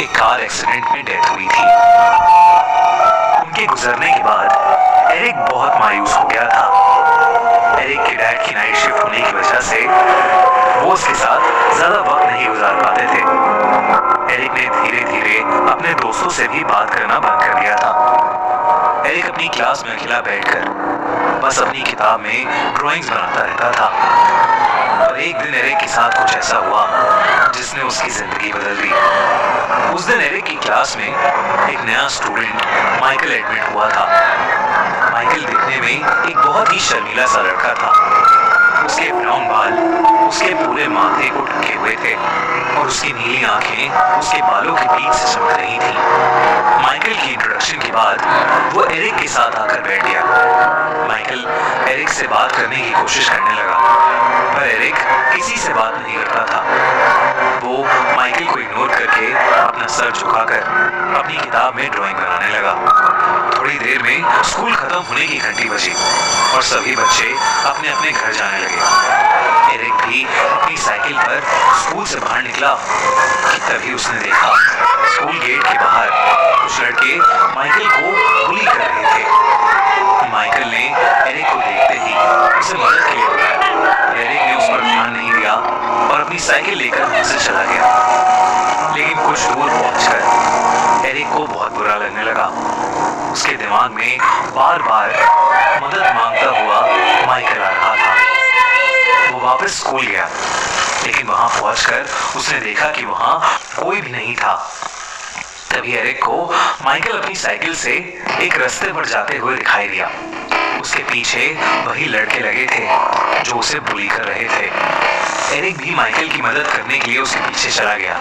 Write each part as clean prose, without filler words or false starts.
एक car accident में death हुई थी। उनके गुजरने के बाद एरिक बहुत मायूस हो गया था। एरिक के डैड की नाइट शिफ्ट होने की वजह से वो उसके साथ ज्यादा वक्त नहीं गुजार पाते थे। एरिक ने धीरे धीरे अपने दोस्तों से भी बात करना बंद कर दिया था। एरिक अपनी क्लास में अकेला बैठकर बस अपनी किताब में ड्राइंग्स बनाता रहता था। और एक दिन एरिक के साथ कुछ ऐसा हुआ जिसने उसकी जिंदगी बदल दी। उस दिन एरिक की क्लास में एक नया स्टूडेंट माइकल एडमिट हुआ था। माइकल दिखने में एक बहुत ही शर्मीला सा लड़का था। उसके ब्राउन बाल उसके पूरे माथे को ढके हुए थे और उसकी नीली आंखें उसके बालों के बीच से चमक रही थी। माइकल की इंट्रोडक्शन के बाद वो एरिक के साथ आकर बैठ गया। माइकल एरिक से बात करने की कोशिश करने लगा, पर एरिक किसी से बात नहीं करता था। वो माइकल को इग्नोर करके अपना सर झुकाकर अपनी किताब में ड्राइंग बनाने लगा। थोड़ी देर में स्कूल खत्म होने की घंटी बजी और सभी बच्चे अपने अपने घर जाने लगे। एरिक भी अपनी साइकिल पर स्कूल से बाहर निकला कि तभी उसने देखा स्कूल गेट के बाहर कुछ लड़के माइकल को बुली कर रहे थे। माइकल ने एरिक को देखते ही उसे मदद के लिए बुलाया। एरिक ने उस पर ध्यान नहीं दिया और अपनी साइकिल लेकर वहां से चला गया। लेकिन कुछ दूर पहुंचकर एरिक को बहुत बुरा लगने लगा। उसके दिमाग में बार बार मदद मांगता हुआ माइकल आ रहा था। वो वापस स्कूल गया, लेकिन वहां पहुंचकर उसने देखा कि वहां कोई भी नहीं था। तभी एरिक को माइकल अपनी साइकिल से एक रास्ते पर जाते हुए दिखाई दिया। उसके पीछे वही लड़के लगे थे जो उसे बुली कर रहे थे। एरिक भी माइकल की मदद करने के लिए उसके पीछे चला गया।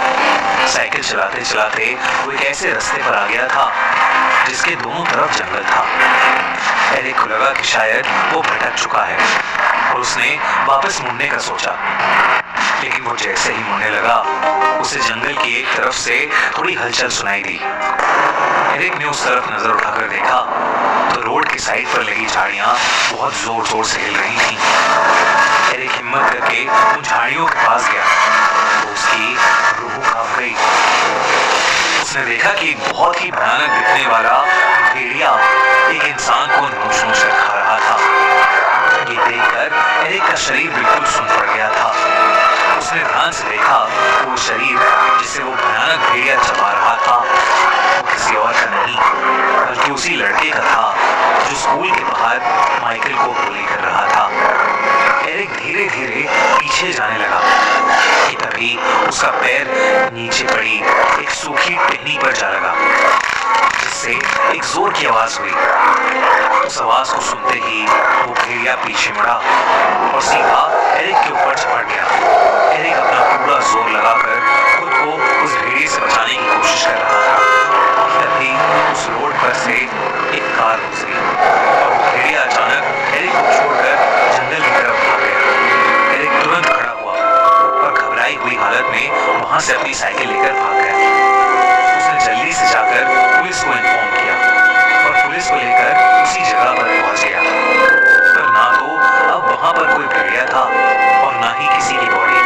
साइकिल चलाते चलाते वो एक ऐसे रास्ते पर आ गया था जिसके दोनों तरफ जंगल था। एरिक को लगा कि शायद वो भटक चुका है और उसने वापस मुड़ने का सोचा। लेकिन वो जैसे ही मुड़ने लगा उसे जंगल की एक तरफ से थोड़ी हलचल सुनाई दी। एरिक ने उस तरफ नजर उठाकर देखा तो रोड के साइड पर लगी झाड़ियां बहुत जोर जोर से हिल रही थीं। एरिक हिम्मत करके उन झाड़ियों के पास गया तो उसकी रूह कांप गई। उसने देखा कि एक बहुत ही भयानक दिखने वाला भेड़िया एक इंसान को नोच नोच कर खा रहा था। ये देखकर एरिक का शरीर बिल्कुल सुन पड़ गया था। उसने ध्यान से देखा वो शरीर जिसे वो भयानक भेड़िया चबा रहा था वो किसी और का नहीं बल्कि उसी लड़के का था जो स्कूल के बाहर माइकल को बुली कर रहा था। एरिक धीरे धीरे पीछे जाने लगा कि तभी उसका पैर नीचे पड़ी एक सूखी टहनी पर जा लगा, जिससे एक जोर की आवाज हुई। उस आवाज को सुनते ही वो भेड़िया पीछे मुड़ा और सीधा एरिक के ऊपर झपट गया। एरिक अपना पूरा जोर लगाकर खुद को उस भेड़िए से बचाने की कोशिश कर रहा था। तभी उस रोड पर से एक कार गुजरी और वो भेड़िया अचानक एरिक को छोड़कर जंगल की तरफ भाग गया। एरिक तुरंत खड़ा हुआ और घबराई हुई हालत में वहां से अपनी साइकिल लेकर भाग गया। उसने जल्दी से जाकर पुलिस को इन्फॉर्म किया और पुलिस को लेकर उसी जगह पर पहुंच गया। पर ना तो अब वहां पर कोई भेड़िया था और ना ही किसी की बॉडी।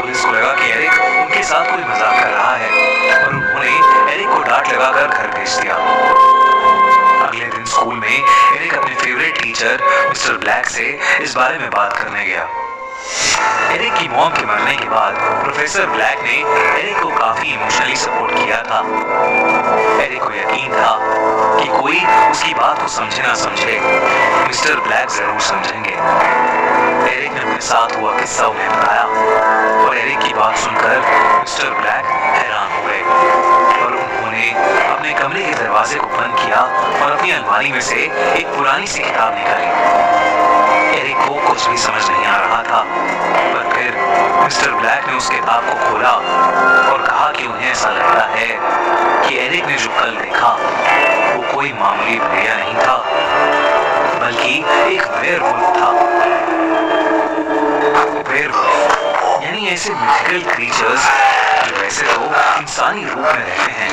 पुलिस को लगा कि एरिक उनके साथ कोई मजाक कर रहा है और उन्होंने एरिक को डांट लगाकर घर भेज दिया। अगले दिन स्कूल में एरिक अपने फेवरेट टीचर मिस्टर ब्लैक से इस बारे में बात करने गया। एरिक की मॉम के मरने के बाद प्रोफेसर ब्लैक ने एरिक को काफी इमोशनली सपोर्ट किया था। एरिक को यकीन था कि कोई उसकी बात को समझे ना समझे, मिस्टर ब्लैक जरूर समझेंगे। एरिक ने अपने साथ हुआ किस्सा उन्हें बताया और एरिक की बात सुनकर मिस्टर ब्लैक हैरान हो गए और उन्होंने अपने कमरे के दरवाजे को बंद किया और अपनी अलमारी में से एक पुरानी सी किताब निकाली। एरिक को कुछ भी समझ नहीं आ रहा था, पर फिर मिस्टर ब्लैक ने उस किताब को खोला और कहा कि उन्हें ऐसा लगता है कि एरिक ने जो कल देखा वो कोई मामूली भेड़िया नहीं था बल्कि एक वेयरवुल्फ था। वेयरवुल्फ यानी ऐसे मिथिकल क्रीचर्स जो वैसे तो इंसानी रूप में रहते हैं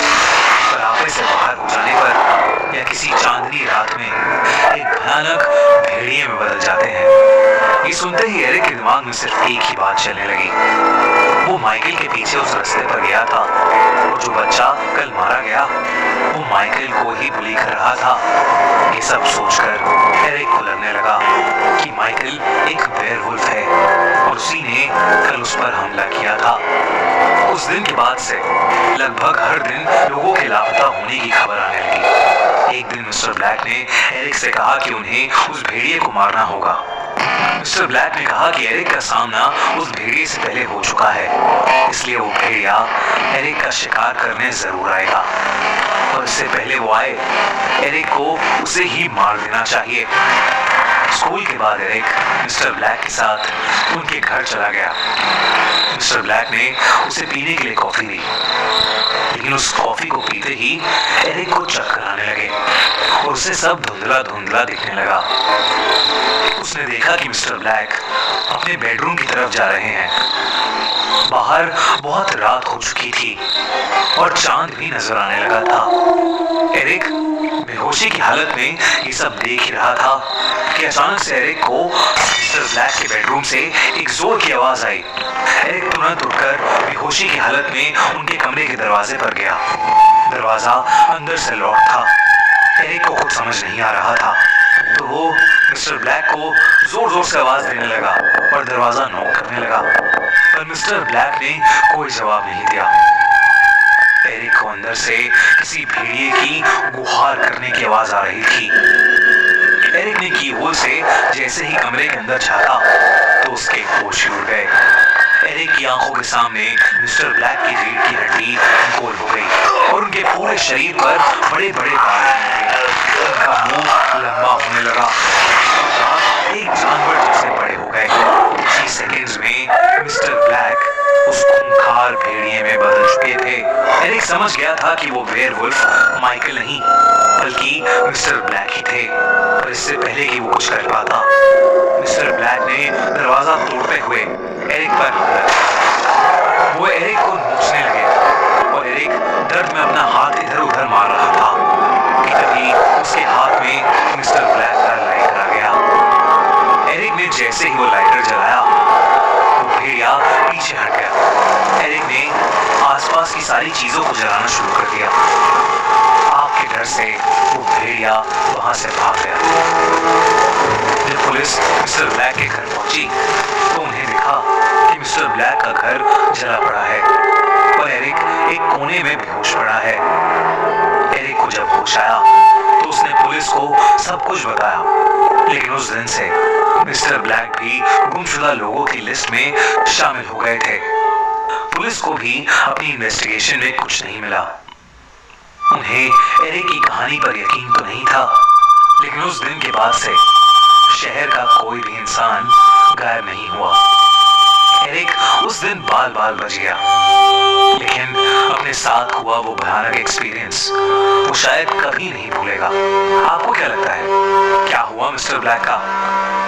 पर आपे से बाहर हो जाने पर या किसी चांदनी रात में एक भयानक भेड़िए में बदल जाते हैं। ये सुनते ही एरिक के दिमाग में सिर्फ एक ही बात चलने लगी। वो माइकल के पीछे उस रास्ते पर गया था और जो बच्चा कल मारा गया वो माइकल को ही बुली कर रहा था। ये सब सोचकर एरिक को लगने लगा कि माइकल एक वेयरवुल्फ है और उसी ने कल उस पर हमला किया था। उस दिन के बाद से लगभग हर दिन लोगों के लापता होने की खबर आने लगी। एक दिन मिस्टर ब्लैक ने एरिक से कहा कि उन्हें उस भेड़िए को मारना होगा। मिस्टर ब्लैक ने कहा कि एरिक का सामना उस भेड़िए से पहले हो चुका है, इसलिए वो भेड़िया एरिक का शिकार करने जरूर आएगा और इससे पहले वो आए एरिक को उसे ही मार देना चाहिए। स्कूल के बाद एरिक मिस्टर ब्लैक के साथ उनके घर चला गया। मिस्टर ब्लैक ने उसे पीने के लिए कॉफी दी, लेकिन उस कॉफी को पीते ही एरिक को चक्कर आने लगे और उसे सब धुंधला धुंधला दिखने लगा। उसने देखा कि मिस्टर ब्लैक अपने बेडरूम की तरफ जा रहे हैं। बाहर बहुत रात हो चुकी थी और चांद भी नजर आने लगा था। एरिक बेहोशी की हालत में ये सब देख ही रहा था कि अचानक से एरिक को मिस्टर ब्लैक के बेडरूम से एक जोर की आवाज आई। एरिक तुरंत उठकर बेहोशी की हालत में उनके कमरे के दरवाजे पर गया। दरवाजा अंदर से लॉक था। एरिक को कुछ समझ नहीं आ रहा था, तो वो मिस्टर ब्लैक को जोर जोर से आवाज देने लगा और दरवाजा नॉक करने लगा, पर मिस्टर ब्लैक ने कोई जवाब नहीं दिया। एरिक को अंदर से किसी भेड़िए की गुहार करने की आवाज आ रही थी। एरिक ने कीहोल से जैसे ही कमरे के अंदर झांका तो उसके होश उड़ गए। एरिक की आंखों के सामने मिस्टर ब्लैक की रीढ़ की हड्डी गोल हो गई और उनके पूरे शरीर पर बड़े बड़े बाल लगे। उनका मुंह लंबा होने लगा, एक जानवर जैसे बड़े हो गए। कुछ ही सेकंड्स में मिस्टर ब्लैक उस खूंखार भेड़िए में बदल चुके थे। एरिक समझ गया था कि वो वेयरवुल्फ माइकल नहीं बल्कि मिस्टर ब्लैक ही थे, पर इससे पहले कि वो कुछ कर पाता मिस्टर ब्लैक ने दरवाजा तोड़ते हुए एरिक पर हमला किया। वो एरिक को नोचने लगे और एरिक दर्द में अपना हाथ इधर उधर मार रहा था कि तभी उसके हाथ में मिस्टर ब्लैक का लाइटर आ गया। एरिक ने जैसे ही वो लाइटर जलाया वो भेड़िया पीछे हट गया। एरिक ने आसपास की सारी चीजों को जलाना शुरू कर दिया। आग के डर से वो भेड़िया वहां से भाग गया। जब पुलिस मिस्टर ब्लैक के घर पहुंची तो उन्हें देखा कि मिस्टर ब्लैक का घर जला पड़ा है और एरिक एक कोने में बेहोश पड़ा है। एरिक को जब होश आया तो उसने पुलिस को सब कुछ बताया, लेकिन उस दिन से मिस्टर ब्लैक भी गुमशुदा लोगों की लिस्ट में शामिल हो गए थे। पुलिस को भी अपनी इन्वेस्टिगेशन में कुछ नहीं मिला। उन्हें एरिक की कहानी पर यकीन तो नहीं था, लेकिन उस दिन के बाद से शहर का कोई भी इंसान गायब नहीं हुआ। एरिक उस दिन बाल बाल बच गया, लेकिन अपने साथ हुआ वो भयानक एक्सपीरियंस वो शायद कभी नहीं भूलेगा। आपको क्या लगता है, क्या हुआ मिस्टर ब्लैक का?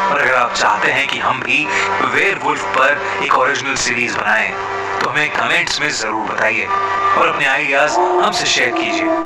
और अगर आप चाहते हैं कि हम भी वेयरवुल्फ पर एक ओरिजिनल सीरीज बनाएं तो हमें कमेंट्स में जरूर बताइए और अपने आइडियाज हमसे शेयर कीजिए।